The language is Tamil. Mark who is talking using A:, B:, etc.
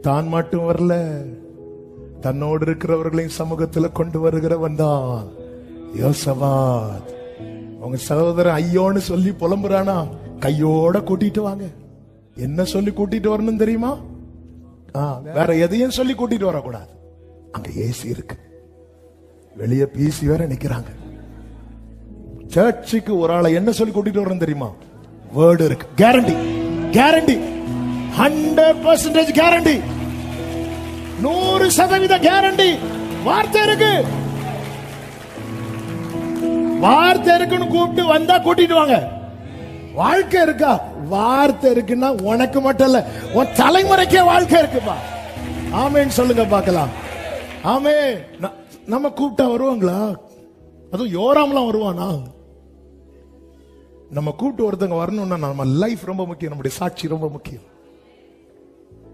A: தான் மட்டும் வரல, தன்னோடு இருக்கிறவர்களையும் சமூகத்துல கொண்டு வருகிறவன் தான் யோசபாத். உங்க சகோதரன் ஐயோன்னு சொல்லி புலம்புறானா, கையோட கூட்டிட்டு வாங்க. என்ன சொல்லி கூட்டிட்டு வரணும் தெரியுமா? வேற எதையும் சொல்லி கூட்டிட்டு வரக்கூடாது. அங்க ஏசி இருக்கு, வெளியே பீசி வேற நிக்கிறாங்க. சர்ச்சுக்கு ஒரு ஆளை என்ன சொல்லி கூட்டிட்டு வரணும் தெரியுமா? வேர்டு இருக்கு. Guarantee, guarantee, 100% guarantee, 100% guarantee. வார்த்தை இருக்கு, வார்த்தை இருக்குன்னு கூப்பிட்டு வந்தா கூட்டிட்டு வாங்க. வாழ்க்கை இருக்கா? வார்த்தை இருக்குன்னா உனக்கு மட்டும் இல்ல, உன் தலைமுறைக்கே வாழ்க்கை இருக்குப்பா. ஆமேன்னு சொல்லுங்க பார்க்கலாம். ஆமே. நம்ம கூப்பிட்டா வருவாங்களா? அதுவும் யோராம்லாம் வருவானா? நம்ம கூப்பிட்டு ஒருத்தங்க வரணும்னா நம்ம லைஃப் ரொம்ப முக்கியம், நம்முடைய சாட்சி ரொம்ப முக்கியம்.